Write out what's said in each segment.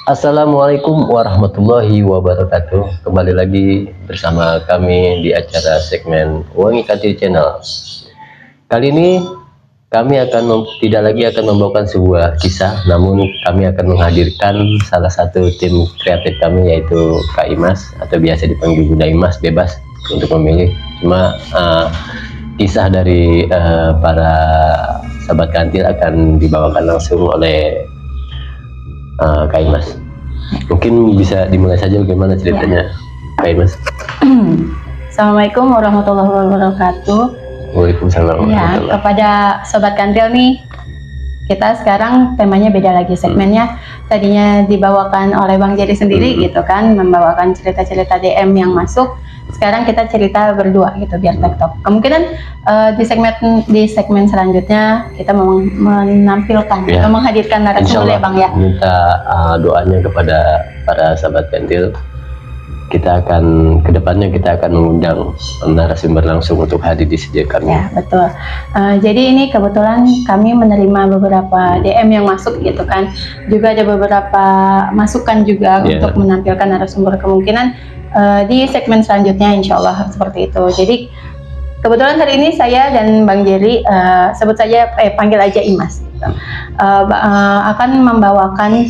Assalamualaikum warahmatullahi wabarakatuh. Kembali lagi bersama kami di acara segmen Wangi Katil Channel. Kali ini kami tidak lagi akan membawakan sebuah kisah, namun kami akan menghadirkan salah satu tim kreatif kami, yaitu Kak Imas, atau biasa dipanggil Bunda Imas, bebas untuk memilih. Cuma kisah dari para sahabat kantil akan dibawakan langsung oleh Kak Imas. Mungkin bisa dimulai saja, bagaimana ceritanya Kak Imas? Assalamualaikum warahmatullahi wabarakatuh. Waalaikumsalam warahmatullahi. Ya, kepada sobat kantil nih, kita sekarang temanya beda lagi segmennya. Tadinya dibawakan oleh Bang Jerry sendiri gitu kan, membawakan cerita-cerita DM yang masuk. Sekarang kita cerita berdua gitu biar tektok. Kemungkinan di segmen selanjutnya kita mau menampilkan atau menghadirkan narasumber ya Bang ya. Minta doanya kepada para sahabat kantil. Kedepannya kita akan mengundang narasumber langsung untuk hadir di studio kami. Ya betul. Jadi ini kebetulan kami menerima beberapa DM yang masuk gitu kan. Juga ada beberapa masukan juga untuk menampilkan narasumber, kemungkinan di segmen selanjutnya insya Allah seperti itu. Jadi kebetulan hari ini saya dan Bang Jerry, sebut saja panggil aja Imas gitu, akan membawakan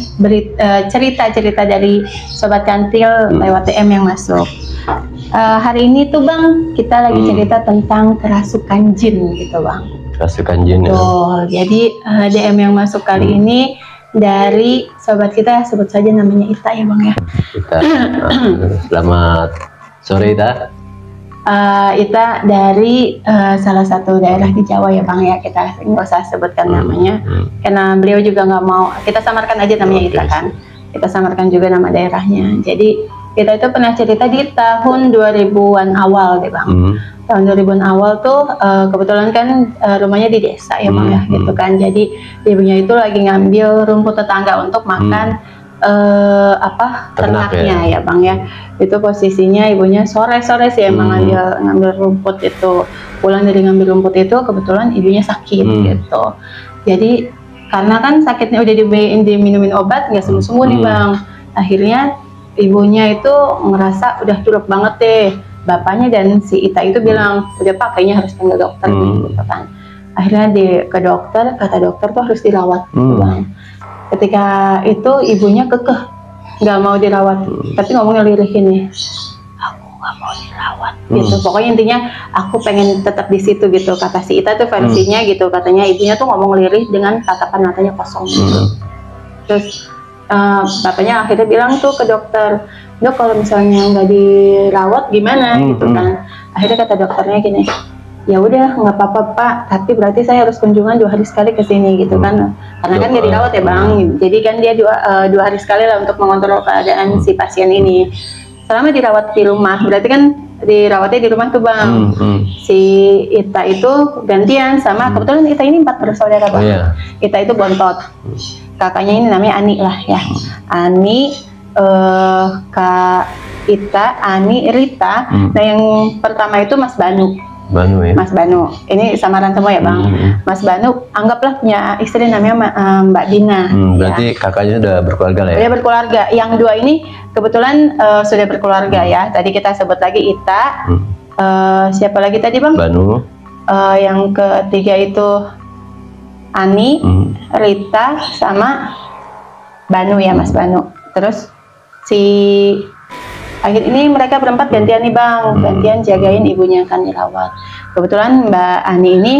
cerita-cerita dari sobat kantil lewat DM yang masuk. Hari ini tuh Bang, kita lagi cerita tentang kerasukan jin gitu Bang. Kerasukan jin. Betul. Jadi DM yang masuk kali ini dari sobat kita, sebut saja namanya Ita ya Bang ya. Ita. Selamat sore Ita. Ita dari salah satu daerah di Jawa ya Bang ya, kita nggak usah sebutkan namanya karena beliau juga nggak mau, kita samarkan aja namanya Ita kan, kita samarkan juga nama daerahnya. Jadi kita itu pernah cerita di tahun 2000-an awal deh Bang. Tahun 2000-an awal tuh kebetulan kan rumahnya di desa ya Bang ya gitu kan. Jadi ibunya itu lagi ngambil rumput tetangga untuk makan ternaknya ya Bang ya. Itu posisinya ibunya sore-sore sih emang ngambil rumput itu. Pulang dari ngambil rumput itu kebetulan ibunya sakit gitu. Jadi karena kan sakitnya udah diminumin obat nggak sembuh-sembuh nih Bang. Akhirnya ibunya itu ngerasa udah drop banget deh. Bapaknya dan si Ita itu bilang, udah Pak kayaknya harus panggil dokter gitu kan. Akhirnya ke dokter, kata dokter tuh harus dirawat gitu Bang. Ketika itu ibunya kekeh nggak mau dirawat, tapi ngomongnya lirih ini, aku nggak mau dirawat gitu. Pokoknya intinya aku pengen tetap di situ gitu. Kata si Ita tuh versinya gitu, katanya ibunya tuh ngomong lirih dengan tatapan matanya kosong gitu. Terus bapaknya akhirnya bilang tuh ke dokter, Dok kalau misalnya nggak dirawat gimana gitu kan. Akhirnya kata dokternya gini, ya udah nggak apa-apa Pak, tapi berarti saya harus kunjungan 2 hari sekali ke sini gitu kan, karena kan nggak dirawat ya Bang. Jadi kan dia 2 hari sekali lah untuk mengontrol keadaan si pasien ini. Selama dirawat di rumah, berarti kan dirawatnya di rumah tuh Bang. Si Ita itu gantian sama, kebetulan Ita ini 4 bersaudara Bang. Ita itu bontot, kakaknya ini namanya Ani lah ya. Ani, Kak Ita, Ani, Rita. Nah yang pertama itu Mas Banu ya? Mas Banu, ini samaran semua ya Bang. Mas Banu anggaplah punya istri namanya Mbak Dina. Berarti kakaknya udah berkeluarga lah ya? Udah berkeluarga. Yang 2 ini kebetulan sudah berkeluarga ya. Tadi kita sebut lagi Ita. Siapa lagi tadi Bang? Banu. Yang ketiga itu Ani, Rita, sama Banu ya Mas Banu. Terus akhir ini mereka berempat gantian nih Bang, gantian jagain ibunya kan dirawat. Kebetulan Mbak Ani ini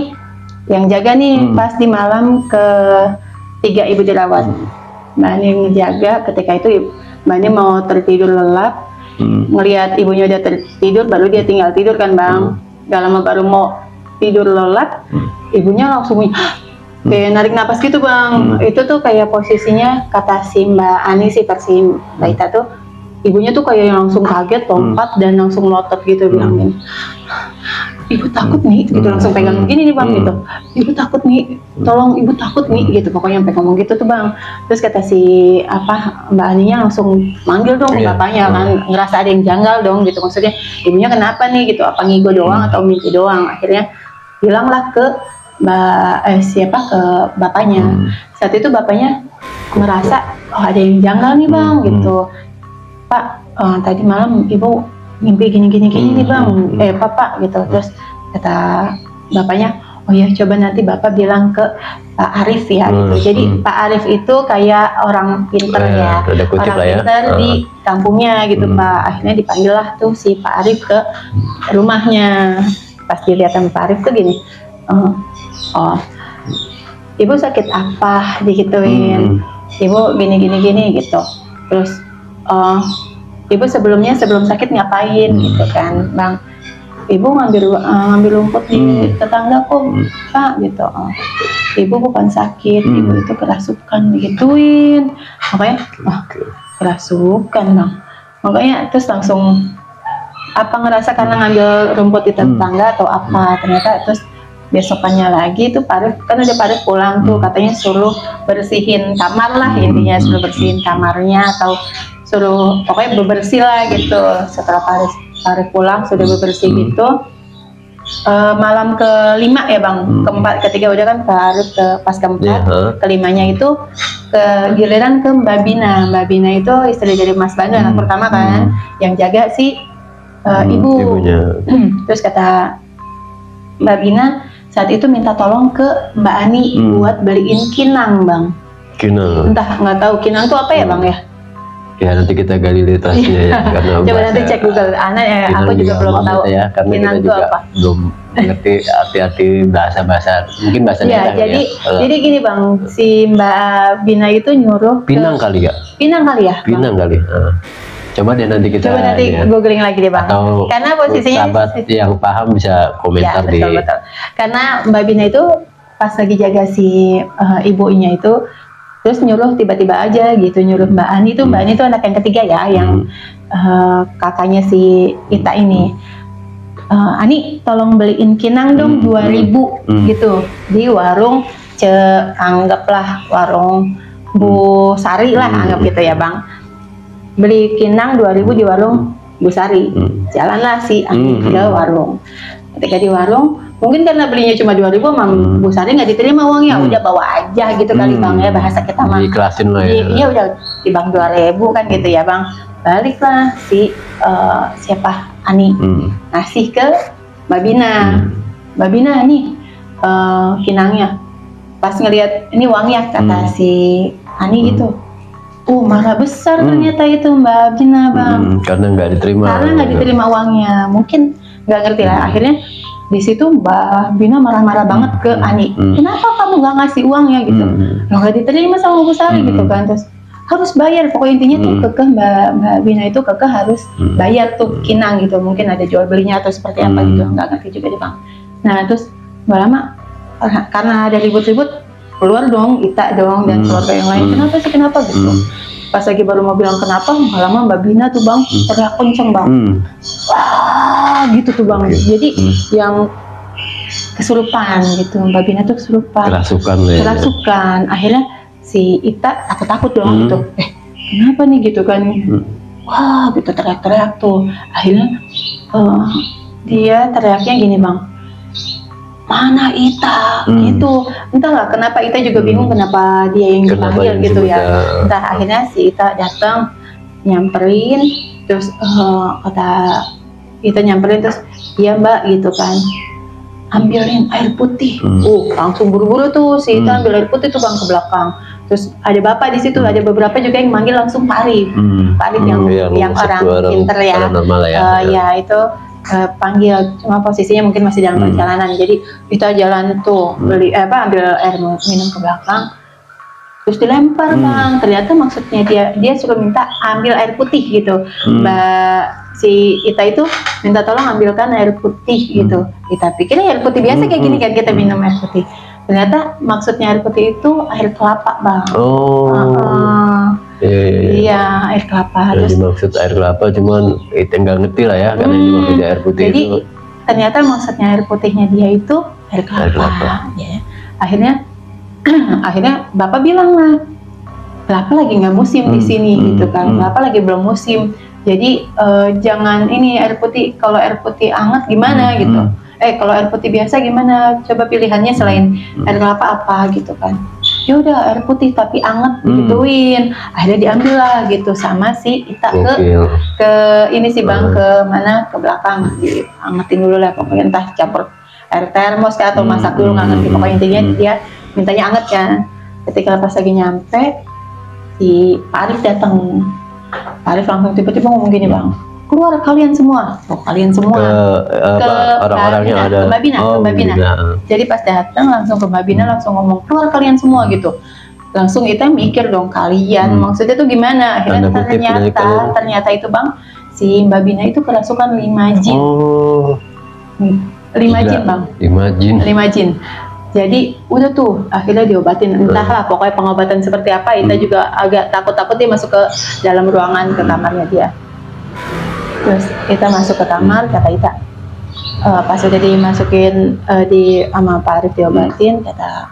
yang jaga nih pas di malam ke-3 ibu dirawat. Mbak Ani ngejaga, ketika itu Mbak Ani mau tertidur lelap, ngelihat ibunya udah tertidur, baru dia tinggal tidur kan Bang. Gak lama baru mau tidur lelap, ibunya langsung kayak narik napas gitu Bang. Itu tuh kayak posisinya, kata si Mbak Ani sih, versi Mbak Ita tuh, ibunya tuh kayak langsung kaget, lompat dan langsung melotot gitu, bilang gini, ibu takut nih, gitu langsung pegang gini nih Bang gitu, ibu takut nih, tolong ibu takut nih gitu, pokoknya sampai ngomong gitu tuh Bang. Terus kata si Mbak Aninya langsung manggil dong bapaknya kan, ngerasa ada yang janggal dong gitu, maksudnya ibunya kenapa nih gitu, apa ngigo doang atau mimpi doang. Akhirnya bilanglah ke ke bapaknya. Saat itu bapaknya merasa oh ada yang janggal nih bang gitu. Pak, tadi malam ibu mimpi gini nih bang, Pak gitu. Terus kata bapaknya, oh ya coba nanti bapak bilang ke Pak Arif ya gitu. Jadi Pak Arif itu kayak orang pinter ya, orang pinter di kampungnya gitu Pak. Akhirnya dipanggil lah tuh si Pak Arif ke rumahnya. Pas dilihat sama Pak Arif tuh gini, ibu sakit apa, digituin. Ibu gini gitu. Terus ibu sebelum sakit ngapain gitu kan bang. Ibu ngambil rumput di tetangga kok Pak gitu. Ibu bukan sakit, ibu itu kerasukan, digituin. Makanya kerasukan bang. Makanya terus langsung apa ngerasa karena ngambil rumput di tetangga atau apa. Ternyata terus besokannya lagi tuh Pak Arif, kan udah Pak Arif pulang tuh, katanya suruh bersihin kamar lah, intinya suruh bersihin kamarnya atau suruh pokoknya bebersih lah gitu. Setelah Pak Arif pulang sudah bebersih gitu, malam kelima ya bang, ketiga udah kan Pak Arif pas keempat, kelimanya itu giliran ke Mbak Bina. Mbak Bina itu istri dari Mas Bandu, anak pertama kan, yang jaga si ibunya. Terus kata Mbak Bina saat itu minta tolong ke Mbak Ani buat beliin kinang bang. Kinang. Entah nggak tahu kinang itu apa ya bang ya? Ya nanti kita gali detailnya ya. Karena coba nanti cek Google. Anak ya, aku juga belum tahu. Ya, karena kinang kita juga apa? Belum mengerti arti-arti bahasa. Mungkin bahasanya ya. Jadi gini bang, si Mbak Bina itu nyuruh. Pinang kali ya? Pinang kali ya? Pinang kali. Coba nanti googling lagi deh bang. Atau karena posisinya sahabat yang paham bisa komentar ya, betul. Karena Mbak Bina itu pas lagi jaga si ibunya itu, terus nyuruh tiba-tiba aja gitu, nyuruh Mbak Ani itu. Mbak Ani itu anak yang ketiga ya, yang kakaknya si Ita ini. Ani tolong beliin kinang dong 2.000 gitu di warung anggaplah warung Bu Sari lah, anggap gitu ya bang. Beli kinang 2.000 di warung Bu Sari. Jalanlah si Ani ke warung. Ketika di warung, mungkin karena belinya cuma 2.000 sama Bu Sari nggak diterima uangnya, udah bawa aja gitu kali bang ya, bahasa kita mah. Diklasin lah ya. Iya udah di bang 2.000 kan gitu ya bang. Baliklah si siapa Ani ngasih ke Mbak Bina. Mbak Bina nih kinangnya. Pas ngelihat ini uangnya, kata si Ani gitu. Malah besar ternyata itu Mbak Bina bang. Karena nggak diterima uangnya, mungkin nggak ngerti lah. Akhirnya di situ Mbak Bina marah-marah banget ke Ani. Kenapa kamu nggak ngasih uangnya gitu? Nggak diterima sama Bu Sari gitu kan. Terus harus bayar, pokoknya intinya tuh kekeh Mbak Bina itu kekeh harus bayar tuh kinang gitu. Mungkin ada jual belinya atau seperti apa gitu, nggak ngerti juga deh bang. Nah terus nggak lama karena ada ribut-ribut, keluar dong Ita dong dan keluarga yang lain. Kenapa gitu? Pas lagi baru mau bilang kenapa, nggak lama Mbak Bina tuh bang teriak kenceng bang. Wah gitu tuh bang. Jadi yang kesurupan gitu, Mbak Bina tuh kesurupan. Kerasukan. Akhirnya si Ita takut dong gitu. Kenapa nih gitu kan? Wah gitu teriak-teriak tuh. Akhirnya dia teriaknya gini bang. Mana Ita gitu, entahlah kenapa Ita juga bingung kenapa dia yang dipanggil gitu ya. Entah akhirnya si Ita datang nyamperin, terus kata Ita nyamperin terus iya mbak gitu kan, ambilin air putih. Langsung buru-buru tuh si Ita ambil air putih tuh bang ke belakang. Terus ada bapak di situ, ada beberapa juga yang manggil langsung Pak Arif. Pak Arif yang orang pinter ya. Ya itu panggil, cuma posisinya mungkin masih dalam perjalanan. Jadi kita jalan tuh beli ambil air minum ke belakang, terus dilempar bang. Ternyata maksudnya dia suruh minta ambil air putih gitu. Mbak si Ita itu minta tolong ambilkan air putih gitu. Kita pikir air putih biasa kayak gini kan, kita minum air putih. Ternyata maksudnya air putih itu air kelapa bang. Iya, air kelapa. Jadi maksud air kelapa, cuman itu nggak ngerti lah ya, karena ini maksudnya air putih. Jadi itu ternyata maksudnya air putihnya dia itu air kelapa. Ya. Akhirnya bapak bilang lah, kelapa lagi nggak musim di sini gitu kan, kelapa lagi belum musim. Jadi jangan ini air putih, kalau air putih hangat gimana gitu. Kalau air putih biasa gimana? Coba pilihannya selain air kelapa apa gitu kan. ya udah air putih tapi anget digituin. Akhirnya diambil lah gitu sama si Ita ke ini sih bang, ke mana, ke belakang, diangetin dulu lah pokoknya, entah campur air termos atau masak dulu, nggak ngerti, pokoknya intinya dia mintanya anget kan. Ketika pas lagi nyampe, si Pak Arif datang. Pak Arif langsung tiba-tiba ngomong gini bang, keluar kalian semua. Oh kalian semua ke orang-orang yang ada ke Mbak Bina. Jadi pas datang langsung ke Mbak Bina, langsung ngomong keluar kalian semua gitu. Langsung kita mikir dong, kalian maksudnya tuh gimana. Akhirnya ternyata itu bang, si Mbak Bina itu kerasukan 5 jin. 5 jin bang. 5 jin. Jadi udah tuh akhirnya diobatin, entahlah pokoknya pengobatan seperti apa. Ita juga agak takut dia masuk ke dalam ruangan, ke kamarnya dia. Terus Ita masuk ke kamar, kata Ita pas udah dimasukin sama Pak Arif diobatin, kata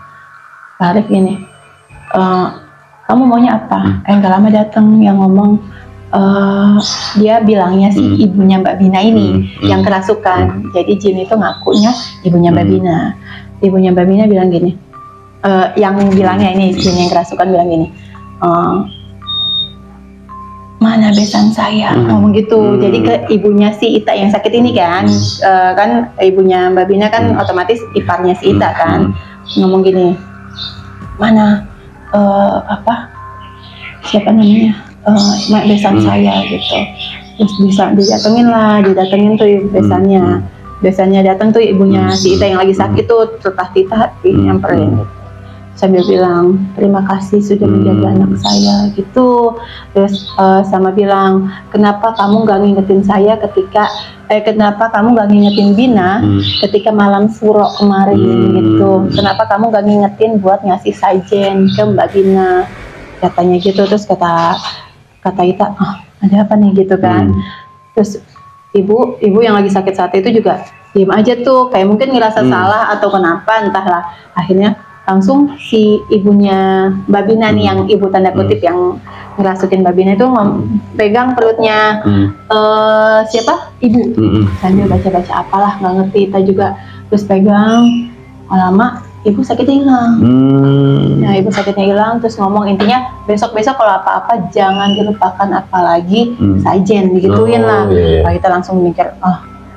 Pak Arif gini, kamu maunya apa? Gak lama datang yang ngomong, dia bilangnya sih ibunya Mbak Bina ini yang kerasukan. Jadi jin itu ngakunya ibunya Mbak Bina. Ibunya Mbak Bina bilang gini, yang bilangnya ini jin yang kerasukan bilang gini, mana besan saya, ngomong gitu. Jadi ke ibunya si Ita yang sakit ini kan, kan ibunya Mbak Bina kan otomatis iparnya si Ita kan, ngomong gini, mana siapa namanya, besan saya gitu. Terus bisa didatengin tuh besannya. Biasanya datang tuh ibunya si Ita yang lagi sakit tuh, terus Tita nyamperin gitu. Sambil bilang terima kasih sudah menjaga anak saya gitu. Terus sama bilang, kenapa kamu gak ngingetin saya ketika kenapa kamu gak ngingetin Bina ketika malam suro kemarin gitu. Kenapa kamu gak ngingetin buat ngasih sajen ke Mbak Bina, katanya gitu. Terus kata Ita, ada apa nih gitu kan. Terus ibu yang lagi sakit saat itu juga diem aja tuh, kayak mungkin ngerasa salah atau kenapa, entahlah. Akhirnya langsung si ibunya Mbak Bina nih, yang ibu tanda kutip yang ngerasukin Mbak Bina itu pegang perutnya siapa? Ibu. Sambil baca-baca apalah, nggak ngerti Ita juga. Terus pegang, lama ibu sakitnya hilang. Nah ibu sakitnya hilang, terus ngomong intinya besok-besok kalau apa-apa jangan dilupakan, apalagi sajen digituin lah. Nah, kita langsung mikir,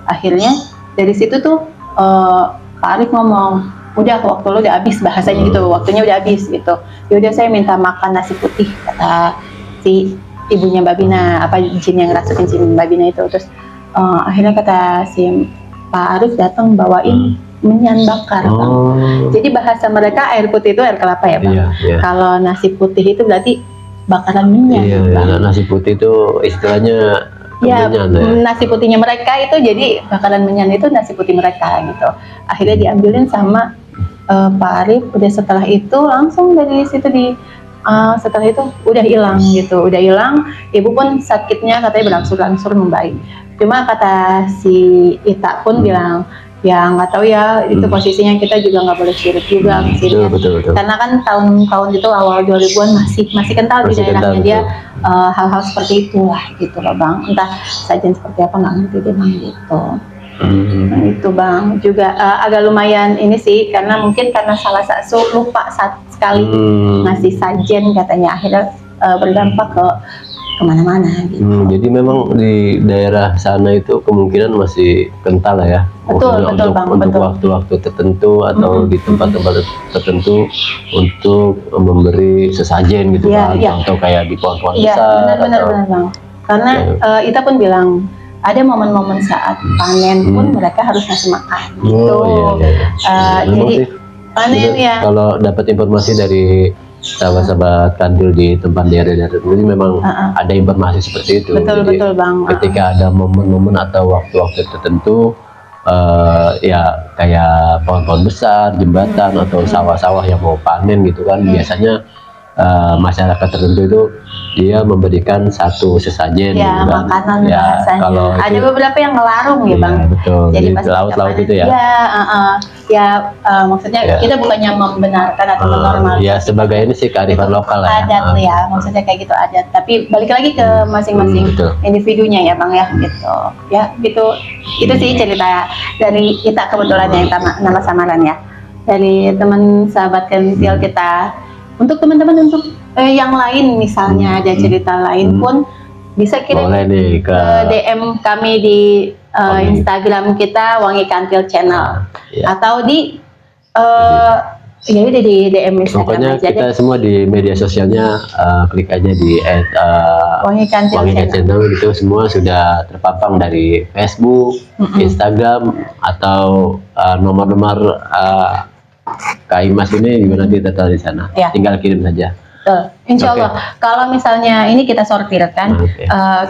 akhirnya dari situ tuh Pak Arif ngomong, udah waktu lo udah habis, bahasanya gitu, waktunya udah habis gitu. Yaudah saya minta makan nasi putih, kata si ibunya Mbak Bina, apa jin yang ngerasukin si Mbak Bina itu. Terus akhirnya kata si Pak Arif datang bawain menyan bakar, Bang. Jadi bahasa mereka air putih itu air kelapa ya Bang. Kalau nasi putih itu berarti bakaran menyan. Nasi putih itu istilahnya menyan, nasi putihnya mereka itu, jadi bakaran menyan itu nasi putih mereka gitu. Akhirnya diambilin sama Pak Arif. Udah setelah itu langsung dari situ setelah itu udah hilang gitu, udah hilang. Ibu pun sakitnya katanya berangsur-angsur membaik. Cuma kata si Ita pun bilang, ya nggak tahu ya, itu posisinya kita juga nggak boleh sirik juga betul. Karena kan tahun-tahun itu awal 2000-an masih kental di daerahnya dia hal-hal seperti itulah gitu loh Bang. Entah sajian seperti apa nggak ngerti deh Bang gitu. Nah itu Bang juga agak lumayan ini sih, karena mungkin karena salah satu lupa sekali ngasih sajen katanya, akhirnya berdampak ke kemana-mana gitu. Jadi memang di daerah sana itu kemungkinan masih kental lah ya. Betul Bang, untuk waktu-waktu tertentu atau di tempat-tempat tertentu untuk memberi sesajen gitu Bang. Contoh kayak di pohon-pohon besar. Benar Bang. Karena Ita pun bilang ada momen-momen saat panen pun mereka harus ngasih makan gitu. Jadi panen ya. Kalau dapat informasi dari sahabat-sahabat kandil di tempat daerah-daerah ini memang ada informasi seperti itu. Betul Bang. Ketika ada momen-momen atau waktu-waktu tertentu, ya kayak pohon-pohon besar, jembatan atau sawah-sawah yang mau panen gitu kan, biasanya masyarakat tertentu itu dia memberikan satu sesajen ya, gitu kan. Makanan bahasanya. Kalau ada beberapa yang ngelarung ya Bang. Betul. Jadi pas laut-laut itu ya. Maksudnya kita bukannya membenarkan atau menormalkan. Ya sebagai ini sih kearifan lokal lah. Adat ya, maksudnya kayak gitu adat. Tapi balik lagi ke masing-masing individunya ya Bang ya gitu. Ya gitu. Itu sih cerita dari kita kebetulan yang nama samaran ya. Dari teman sahabat kentil kita. Untuk teman-teman untuk yang lain misalnya ada cerita lain pun bisa kirim Boleh nih ke DM kami di Instagram kita Wangi Kantil Channel ya. atau di ya udah di DM Instagram Pokoknya aja kita deh. semua di media sosialnya klik aja di Wangi Kantil Wangi Channel. Channel itu semua sudah terpampang dari Facebook, Instagram atau nomor-nomor Kak Imas ini juga nanti tertera di sana. Ya. Tinggal kirim saja. Insya Allah, kalau misalnya ini kita sortir kan,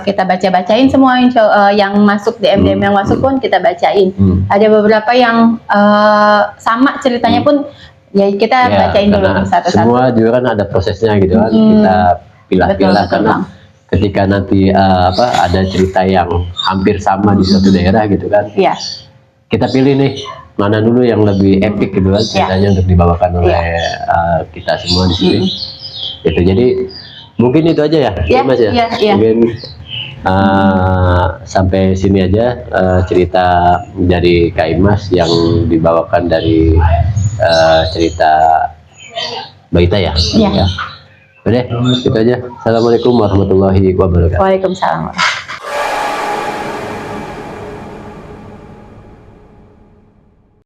kita baca-bacain semua yang masuk DM yang masuk pun kita bacain. Ada beberapa yang sama ceritanya pun ya kita bacain dulu satu-satu. Semua juga kan ada prosesnya gitu kan, kita pilah-pilah karena ketika nanti ada cerita yang hampir sama di suatu daerah gitu kan, kita pilih nih mana dulu yang lebih epic gitu kan ceritanya untuk dibawakan oleh kita semua di sini. Itu jadi mungkin itu aja ya, Mas ya. Mungkin sampai sini aja cerita dari Kak Imas yang dibawakan dari cerita Baita ya. Ya. Udah, itu aja. Assalamualaikum warahmatullahi wabarakatuh. Waalaikumsalam.